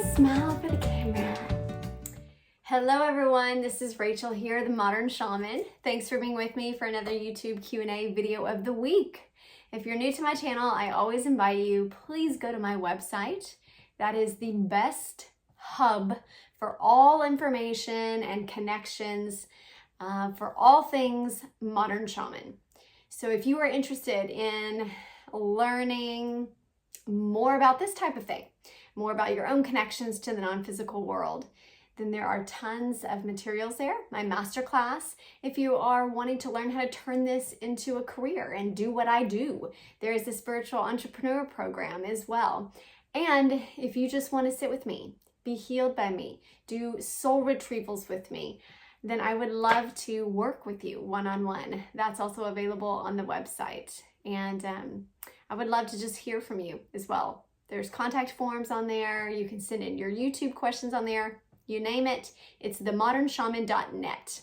and smile for the camera. Hello everyone, this is Rachel here, the Modern Shaman. Thanks for being with me for another YouTube Q&A video of the week. If you're new to my channel, I always invite you, please go to my website. That is the best hub for all information and connections for all things Modern Shaman. So if you are interested in learning more about this type of thing, more about your own connections to the non-physical world, then there are tons of materials there. My masterclass, if you are wanting to learn how to turn this into a career and do what I do, there is the spiritual entrepreneur program as well. And if you just want to sit with me, be healed by me, do soul retrievals with me, then I would love to work with you one-on-one. That's also available on the website. And I would love to just hear from you as well. There's contact forms on there. You can send in your YouTube questions on there. You name it. It's themodernshaman.net.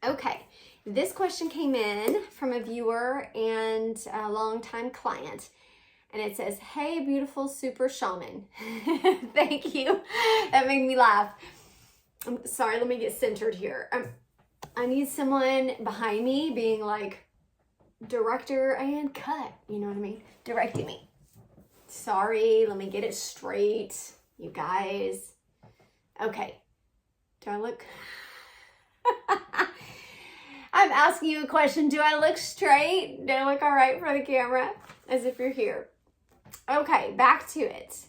Okay, this question came in from a viewer and a longtime client. And it says, "Hey, beautiful super shaman." Thank you. That made me laugh. I'm sorry, let me get centered here. I need someone behind me being like, director and cut. You know what I mean? Directing me. Sorry, let me get it straight, you guys. Okay, do I look? I'm asking you a question. Do I look straight? Do I look all right for the camera? As if you're here. Okay, back to it.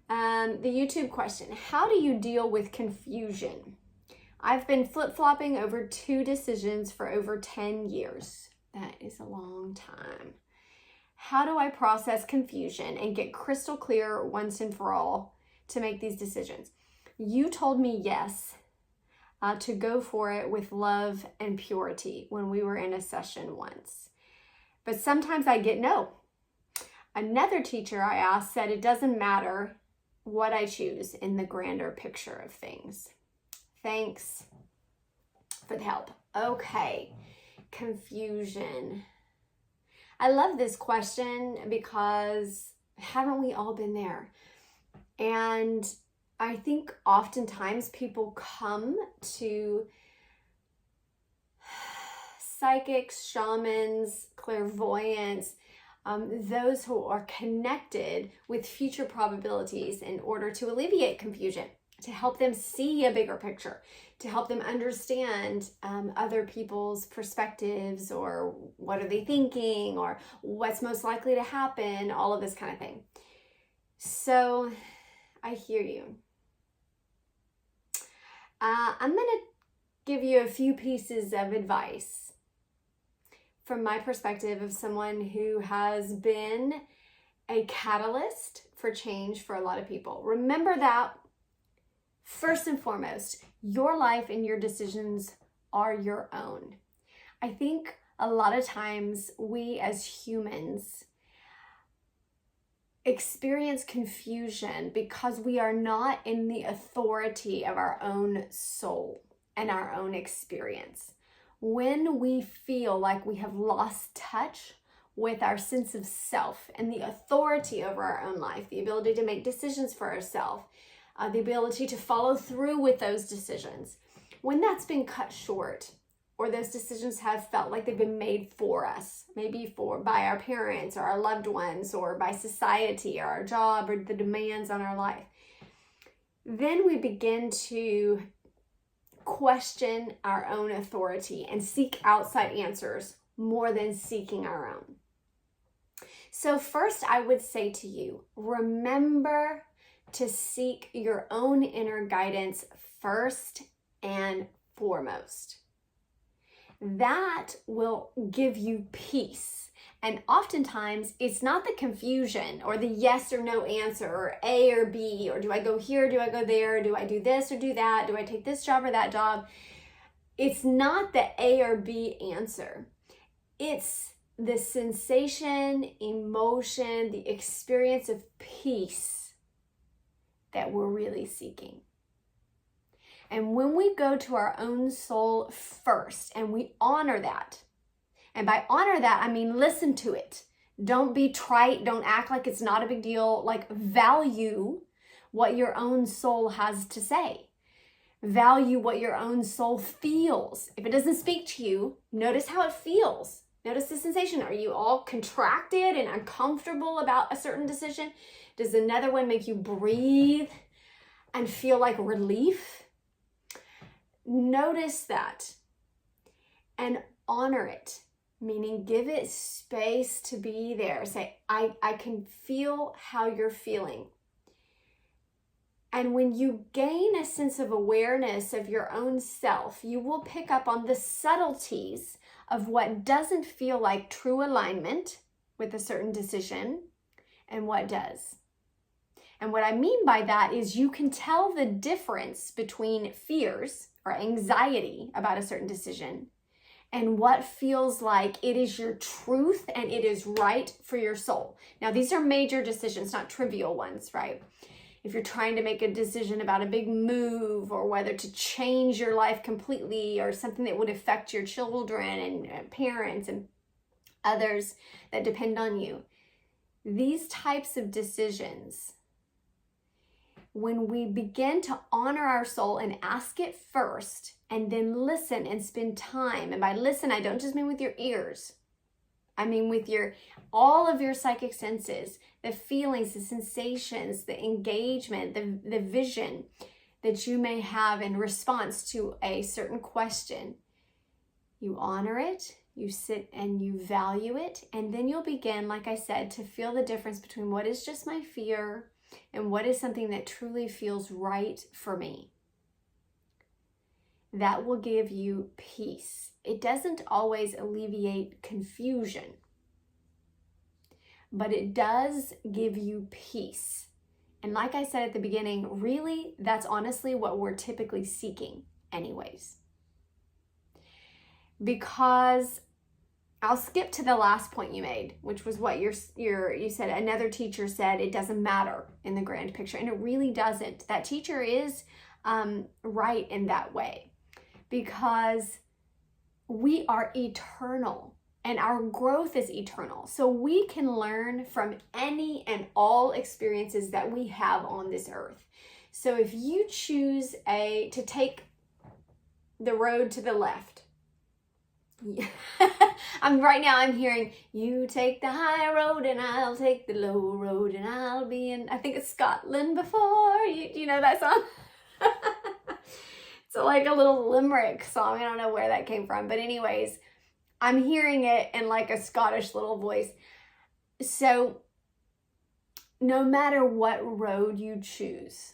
The YouTube question, how do you deal with confusion? I've been flip-flopping over 2 decisions for over 10 years. That is a long time. How do I process confusion and get crystal clear once and for all to make these decisions? You told me yes to go for it with love and purity when we were in a session once. But sometimes I get no. Another teacher I asked said it doesn't matter what I choose in the grander picture of things. Thanks for the help. Okay, confusion. I love this question because haven't we all been there? And I think oftentimes people come to psychics, shamans, clairvoyants, those who are connected with future probabilities in order to alleviate confusion, to help them see a bigger picture, to help them understand other people's perspectives, or what are they thinking, or what's most likely to happen, all of this kind of thing. So I hear you. I'm going to give you a few pieces of advice from my perspective of someone who has been a catalyst for change for a lot of people. Remember that, first and foremost, your life and your decisions are your own. I think a lot of times we as humans experience confusion because we are not in the authority of our own soul and our own experience. When we feel like we have lost touch with our sense of self and the authority over our own life, the ability to make decisions for ourselves, the ability to follow through with those decisions, when that's been cut short, or those decisions have felt like they've been made for us, maybe by our parents or our loved ones, or by society or our job or the demands on our life, then we begin to question our own authority and seek outside answers more than seeking our own. So first, I would say to you, remember to seek your own inner guidance first and foremost. That will give you peace. And oftentimes it's not the confusion or the yes or no answer, or A or B, or do I go here, do I go there, do I do this or do that, do I take this job or that job? It's not the A or B answer. It's the sensation, emotion, the experience of peace that we're really seeking. And when we go to our own soul first and we honor that, and by honor that, I mean listen to it. Don't be trite. Don't act like it's not a big deal. Like value what your own soul has to say. Value what your own soul feels. If it doesn't speak to you, notice how it feels. Notice the sensation. Are you all contracted and uncomfortable about a certain decision? Does another one make you breathe and feel like relief? Notice that and honor it, meaning give it space to be there. Say, I can feel how you're feeling. And when you gain a sense of awareness of your own self, you will pick up on the subtleties of what doesn't feel like true alignment with a certain decision and what does. And what I mean by that is you can tell the difference between fears or anxiety about a certain decision and what feels like it is your truth and it is right for your soul. Now, these are major decisions, not trivial ones, right? If you're trying to make a decision about a big move or whether to change your life completely or something that would affect your children and parents and others that depend on you, these types of decisions, when we begin to honor our soul and ask it first and then listen and spend time, and by listen, I don't just mean with your ears, I mean with all of your psychic senses, the feelings, the sensations, the engagement, the vision that you may have in response to a certain question. You honor it, you sit and you value it, and then you'll begin, like I said, to feel the difference between what is just my fear and what is something that truly feels right for me. That will give you peace. It doesn't always alleviate confusion, but it does give you peace. And like I said at the beginning, really, that's honestly what we're typically seeking anyways. Because I'll skip to the last point you made, which was what you said. Another teacher said it doesn't matter in the grand picture, and it really doesn't. That teacher is right in that way, because we are eternal and our growth is eternal. So we can learn from any and all experiences that we have on this earth. So if you choose to take the road to the left, I'm hearing, you take the high road and I'll take the low road and I'll be in, I think it's Scotland before. You know that song? It's like a little limerick song. I don't know where that came from. But anyways, I'm hearing it in like a Scottish little voice. So no matter what road you choose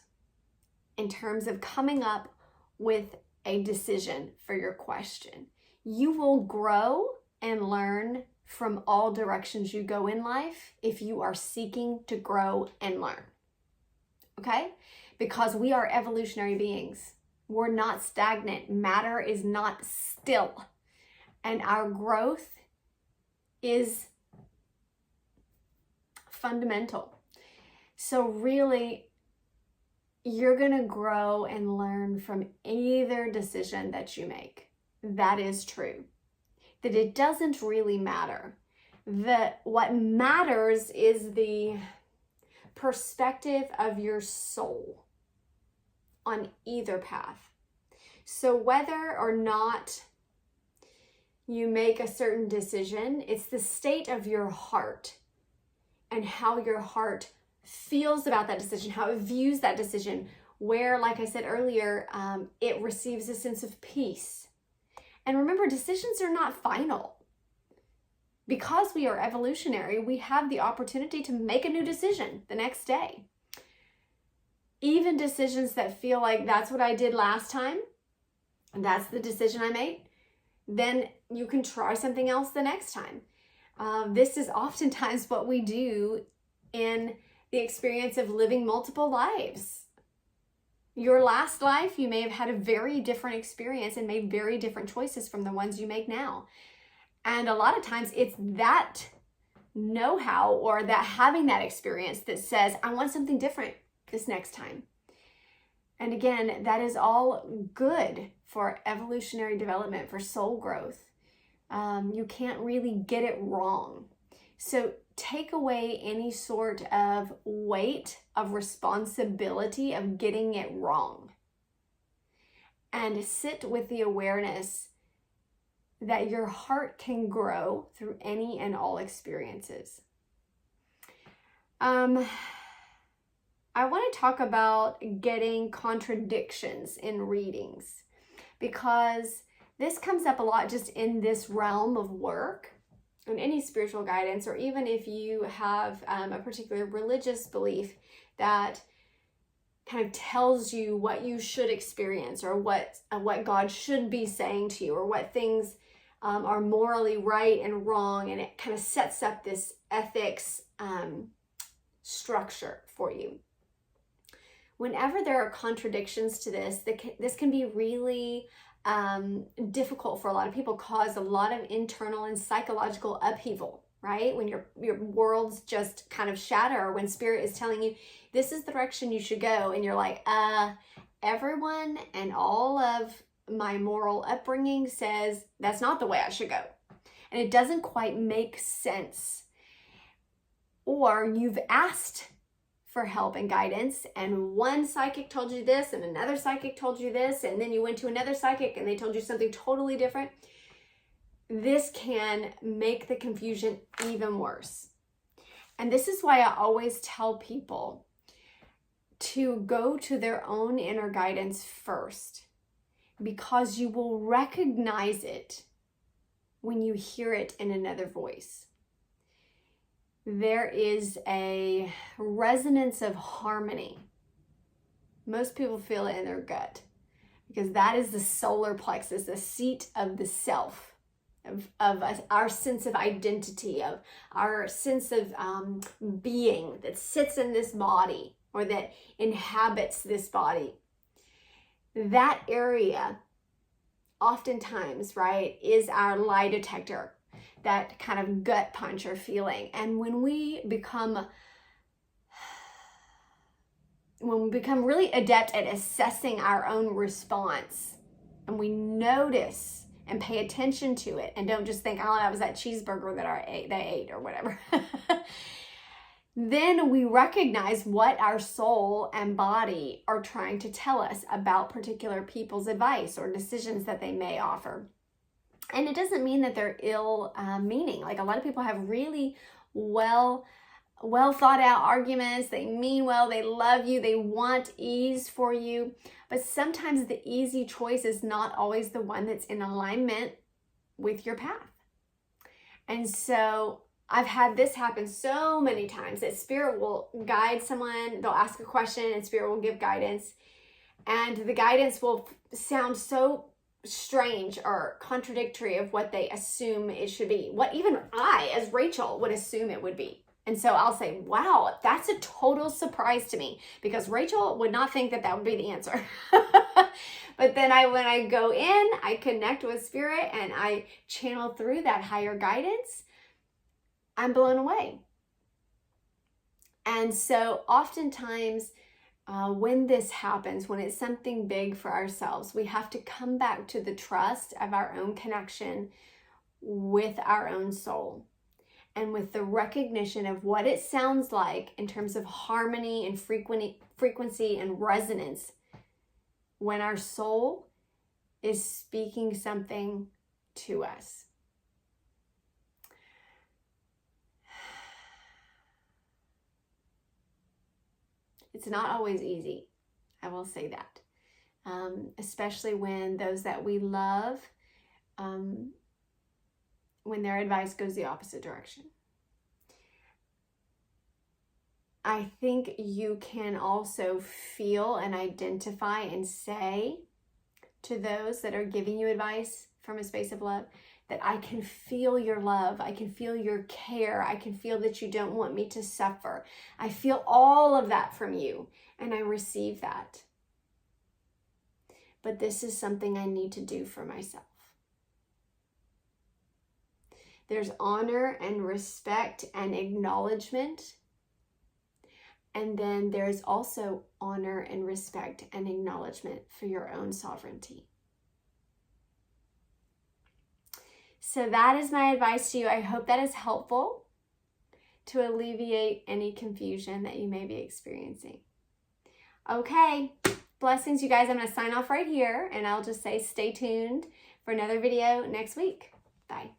in terms of coming up with a decision for your question, you will grow and learn from all directions you go in life if you are seeking to grow and learn. Okay? Because we are evolutionary beings. We're not stagnant. Matter is not still. And our growth is fundamental. So really, you're going to grow and learn from either decision that you make. That is true. That it doesn't really matter. That what matters is the perspective of your soul on either path. So whether or not you make a certain decision, it's the state of your heart and how your heart feels about that decision, how it views that decision, where, like I said earlier, it receives a sense of peace. And remember, decisions are not final. Because we are evolutionary, we have the opportunity to make a new decision the next day. Even decisions that feel like that's what I did last time, and that's the decision I made, then you can try something else the next time. This is oftentimes what we do in the experience of living multiple lives. Your last life, you may have had a very different experience and made very different choices from the ones you make now. And a lot of times it's that know-how or that having that experience that says, I want something different this next time. And again, that is all good for evolutionary development, for soul growth. You can't really get it wrong. So take away any sort of weight of responsibility of getting it wrong, and sit with the awareness that your heart can grow through any and all experiences. I want to talk about getting contradictions in readings, because this comes up a lot just in this realm of work and any spiritual guidance, or even if you have a particular religious belief that kind of tells you what you should experience, or what God should be saying to you, or what things are morally right and wrong, and it kind of sets up this ethics structure for you. Whenever there are contradictions to this, this can be really difficult for a lot of people, cause a lot of internal and psychological upheaval, right? When your worlds just kind of shatter, when spirit is telling you, this is the direction you should go, and you're like, everyone and all of my moral upbringing says that's not the way I should go. And it doesn't quite make sense. Or you've asked for help and guidance, and one psychic told you this, and another psychic told you this, and then you went to another psychic and they told you something totally different. This can make the confusion even worse. And this is why I always tell people to go to their own inner guidance first, because you will recognize it when you hear it in another voice. There is a resonance of harmony. Most people feel it in their gut, because that is the solar plexus, the seat of the self, of our sense of identity, of our sense of being that sits in this body, or that inhabits this body. That area oftentimes, right, is our lie detector, that kind of gut punch or feeling. And when we become really adept at assessing our own response, and we notice and pay attention to it, and don't just think, oh, that was that cheeseburger that they ate or whatever, then we recognize what our soul and body are trying to tell us about particular people's advice or decisions that they may offer. And it doesn't mean that they're ill meaning. Like, a lot of people have really well thought out arguments. They mean well, they love you, they want ease for you. But sometimes the easy choice is not always the one that's in alignment with your path. And so I've had this happen so many times, that spirit will guide someone, they'll ask a question and spirit will give guidance, and the guidance will sound so strange or contradictory of what they assume it should be, what even I, as Rachel, would assume it would be. And so I'll say, wow, that's a total surprise to me, because Rachel would not think that would be the answer. But then when I go in, I connect with spirit and I channel through that higher guidance, I'm blown away. And so oftentimes when this happens, when it's something big for ourselves, we have to come back to the trust of our own connection with our own soul, and with the recognition of what it sounds like in terms of harmony and frequency and resonance when our soul is speaking something to us. It's not always easy, I will say that, especially when those that we love, when their advice goes the opposite direction. I think you can also feel and identify and say to those that are giving you advice from a space of love, that I can feel your love, I can feel your care, I can feel that you don't want me to suffer. I feel all of that from you, and I receive that. But this is something I need to do for myself. There's honor and respect and acknowledgement. And then there's also honor and respect and acknowledgement for your own sovereignty. So that is my advice to you. I hope that is helpful. to alleviate any confusion that you may be experiencing. Okay, blessings, you guys. I'm going to sign off right here, and I'll just say stay tuned for another video next week. Bye.